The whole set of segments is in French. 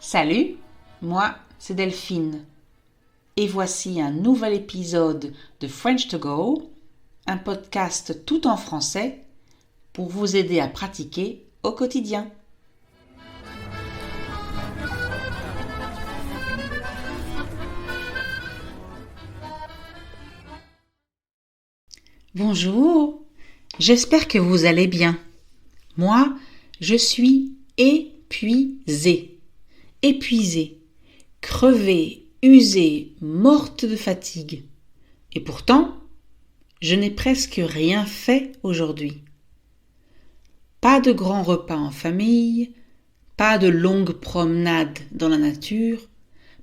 Salut, moi c'est Delphine et voici un nouvel épisode de French to Go, un podcast tout en français pour vous aider à pratiquer au quotidien. Bonjour, j'espère que vous allez bien. Moi, je suis épuisée, crevée, usée, morte de fatigue. Et pourtant, je n'ai presque rien fait aujourd'hui. Pas de grands repas en famille, pas de longues promenades dans la nature,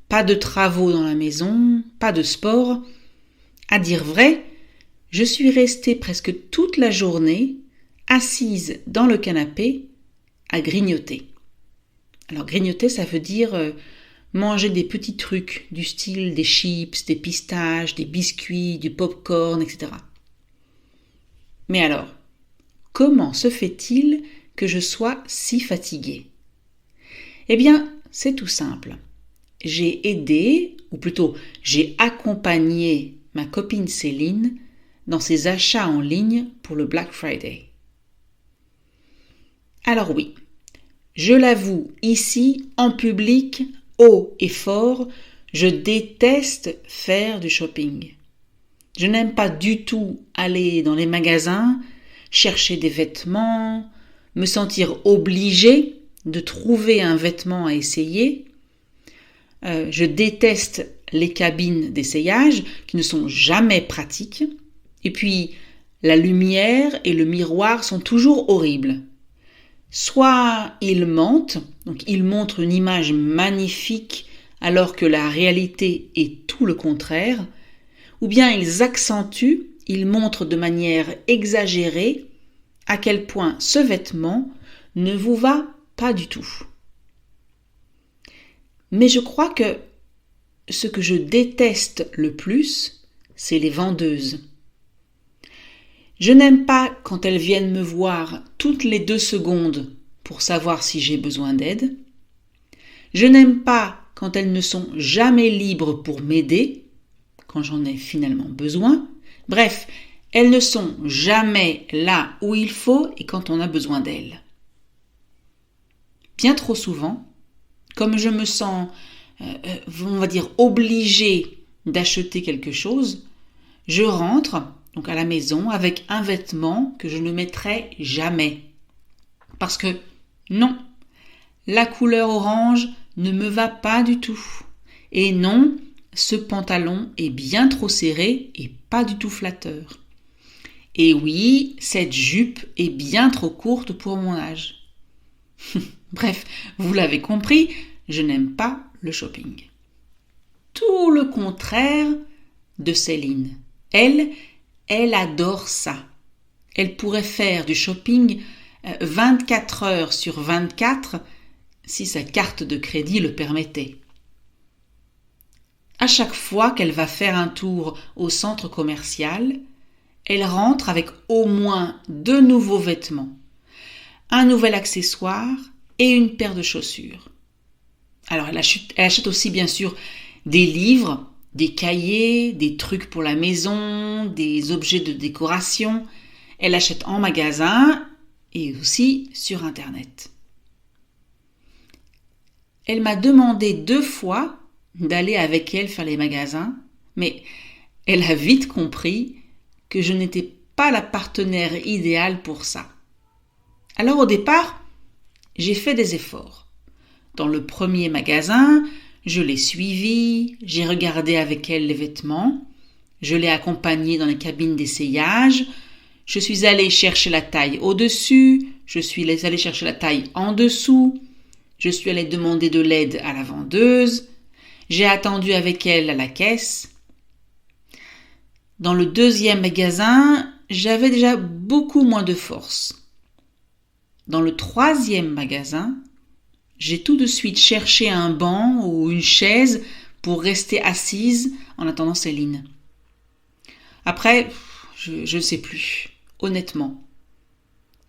pas de travaux dans la maison, pas de sport. À dire vrai, je suis restée presque toute la journée assise dans le canapé à grignoter. Alors grignoter, ça veut dire manger des petits trucs du style des chips, des pistaches, des biscuits, du popcorn, etc. Mais alors, comment se fait-il que je sois si fatiguée ? Eh bien, c'est tout simple. J'ai aidé, ou plutôt j'ai accompagné ma copine Céline dans ses achats en ligne pour le Black Friday. Alors oui, je l'avoue ici, en public, haut et fort, je déteste faire du shopping. Je n'aime pas du tout aller dans les magasins, chercher des vêtements, me sentir obligée de trouver un vêtement à essayer. Je déteste les cabines d'essayage qui ne sont jamais pratiques. Et puis, la lumière et le miroir sont toujours horribles. Soit ils mentent, donc ils montrent une image magnifique alors que la réalité est tout le contraire, ou bien ils accentuent, ils montrent de manière exagérée à quel point ce vêtement ne vous va pas du tout. Mais je crois que ce que je déteste le plus, c'est les vendeuses. Je n'aime pas quand elles viennent me voir toutes les 2 secondes pour savoir si j'ai besoin d'aide. Je n'aime pas quand elles ne sont jamais libres pour m'aider, quand j'en ai finalement besoin. Bref, elles ne sont jamais là où il faut et quand on a besoin d'elles. Bien trop souvent, comme je me sens, on va dire, obligée d'acheter quelque chose, je rentre donc à la maison avec un vêtement que je ne mettrai jamais. Parce que non, la couleur orange ne me va pas du tout. Et non, ce pantalon est bien trop serré et pas du tout flatteur. Et oui, cette jupe est bien trop courte pour mon âge. Bref, vous l'avez compris, je n'aime pas le shopping. Tout le contraire de Céline. Elle adore ça. Elle pourrait faire du shopping 24 heures sur 24 si sa carte de crédit le permettait. À chaque fois qu'elle va faire un tour au centre commercial, elle rentre avec au moins 2 nouveaux vêtements, un nouvel accessoire et une paire de chaussures. Alors elle achète aussi bien sûr des livres, des cahiers, des trucs pour la maison, des objets de décoration. Elle achète en magasin et aussi sur Internet. Elle m'a demandé 2 fois d'aller avec elle faire les magasins, mais elle a vite compris que je n'étais pas la partenaire idéale pour ça. Alors au départ, j'ai fait des efforts. Dans le premier magasin, je l'ai suivie, j'ai regardé avec elle les vêtements, je l'ai accompagnée dans les cabines d'essayage, je suis allée chercher la taille au-dessus, je suis allée chercher la taille en dessous, je suis allée demander de l'aide à la vendeuse, j'ai attendu avec elle à la caisse. Dans le 2e magasin, j'avais déjà beaucoup moins de force. Dans le 3e magasin, j'ai tout de suite cherché un banc ou une chaise pour rester assise en attendant Céline. Après, je ne sais plus, honnêtement.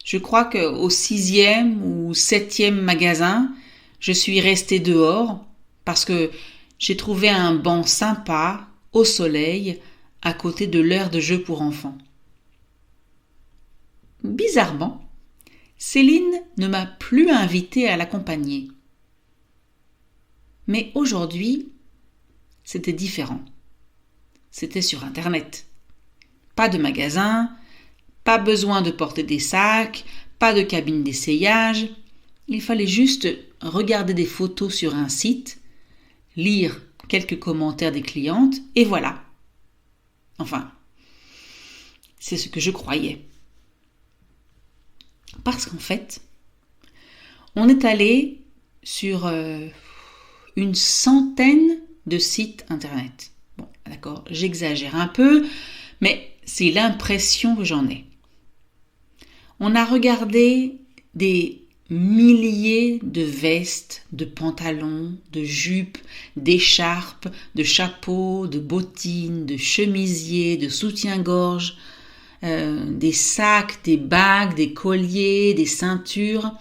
Je crois qu'au 6e ou 7e magasin, je suis restée dehors parce que j'ai trouvé un banc sympa, au soleil, à côté de l'aire de jeu pour enfants. Bizarrement, Céline ne m'a plus invitée à l'accompagner. Mais aujourd'hui, c'était différent. C'était sur Internet. Pas de magasin, pas besoin de porter des sacs, pas de cabine d'essayage. Il fallait juste regarder des photos sur un site, lire quelques commentaires des clientes, et voilà. Enfin, c'est ce que je croyais. Parce qu'en fait, on est allé sur une centaine de sites internet. Bon, d'accord, j'exagère un peu, mais c'est l'impression que j'en ai. On a regardé des milliers de vestes, de pantalons, de jupes, d'écharpes, de chapeaux, de bottines, de chemisiers, de soutiens-gorge, des sacs, des bagues, des colliers, des ceintures,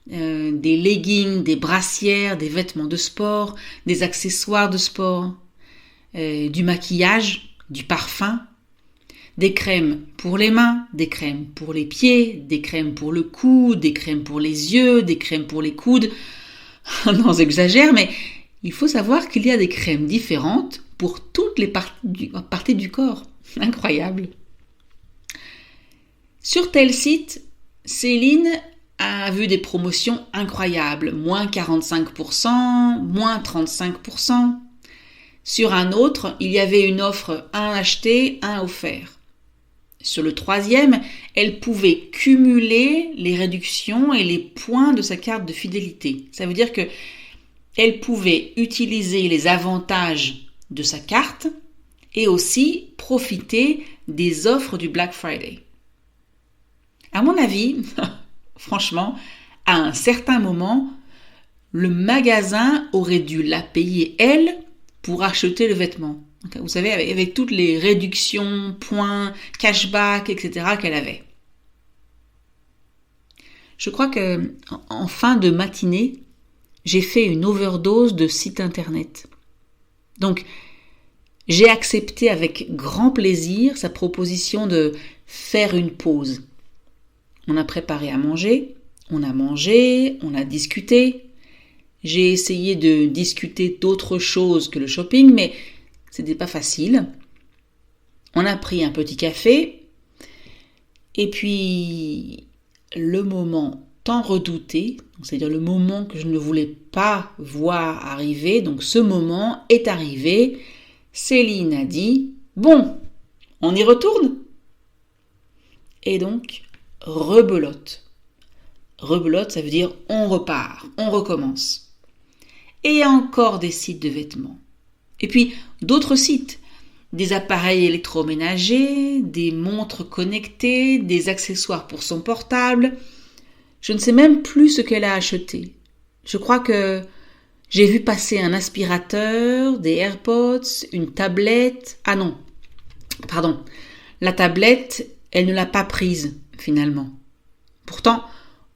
des leggings, des brassières, des vêtements de sport, des accessoires de sport, du maquillage, du parfum, des crèmes pour les mains, des crèmes pour les pieds, des crèmes pour le cou, des crèmes pour les yeux, des crèmes pour les coudes. Non, j'exagère, mais il faut savoir qu'il y a des crèmes différentes pour toutes les parties du corps. Incroyable. Sur tel site, Céline a vu des promotions incroyables, moins 45%, moins 35%. Sur un autre, il y avait une offre un acheté, un offert. Sur le troisième, elle pouvait cumuler les réductions et les points de sa carte de fidélité. Ça veut dire que elle pouvait utiliser les avantages de sa carte et aussi profiter des offres du Black Friday. À mon avis, franchement, à un certain moment, le magasin aurait dû la payer, elle, pour acheter le vêtement. Vous savez, avec toutes les réductions, points, cashback, etc. qu'elle avait. Je crois que en fin de matinée, j'ai fait une overdose de sites internet. Donc, j'ai accepté avec grand plaisir sa proposition de faire une pause. On a préparé à manger, on a mangé, on a discuté. J'ai essayé de discuter d'autres choses que le shopping, mais c'était pas facile. On a pris un petit café, et puis le moment tant redouté, c'est-à-dire le moment que je ne voulais pas voir arriver, donc ce moment est arrivé. Céline a dit « Bon, on y retourne ?» Et donc, rebelote. Rebelote, ça veut dire on repart, on recommence. Et encore des sites de vêtements. Et puis d'autres sites, des appareils électroménagers, des montres connectées, des accessoires pour son portable. Je ne sais même plus ce qu'elle a acheté. Je crois que j'ai vu passer un aspirateur, des AirPods, une tablette. Ah non, pardon. La tablette, elle ne l'a pas prise finalement. Pourtant,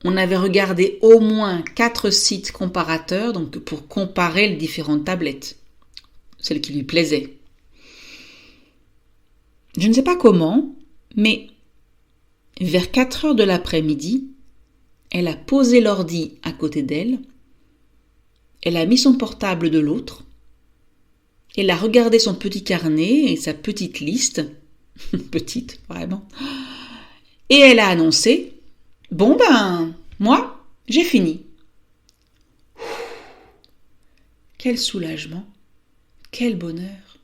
on avait regardé au moins 4 sites comparateurs donc pour comparer les différentes tablettes, celles qui lui plaisaient. Je ne sais pas comment, mais vers 4 heures de l'après-midi, elle a posé l'ordi à côté d'elle, elle a mis son portable de l'autre, elle a regardé son petit carnet et sa petite liste, petite vraiment, et elle a annoncé « Bon ben, moi, j'ai fini. » Quel soulagement, quel bonheur.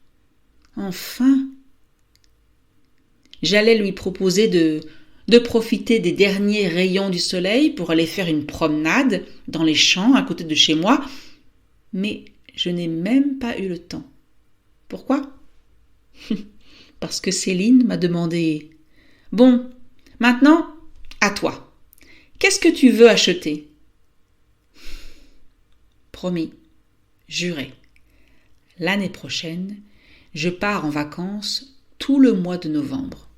Enfin, j'allais lui proposer de profiter des derniers rayons du soleil pour aller faire une promenade dans les champs à côté de chez moi, mais je n'ai même pas eu le temps. Pourquoi ? Parce que Céline m'a demandé « Bon, maintenant, à toi. Qu'est-ce que tu veux acheter ?» Promis, juré. L'année prochaine, je pars en vacances tout le mois de novembre.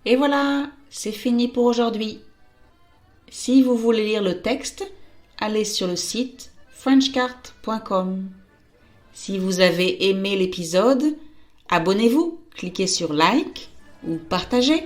Et voilà, c'est fini pour aujourd'hui. Si vous voulez lire le texte, allez sur le site frenchcart.com. Si vous avez aimé l'épisode, abonnez-vous, cliquez sur like ou partagez.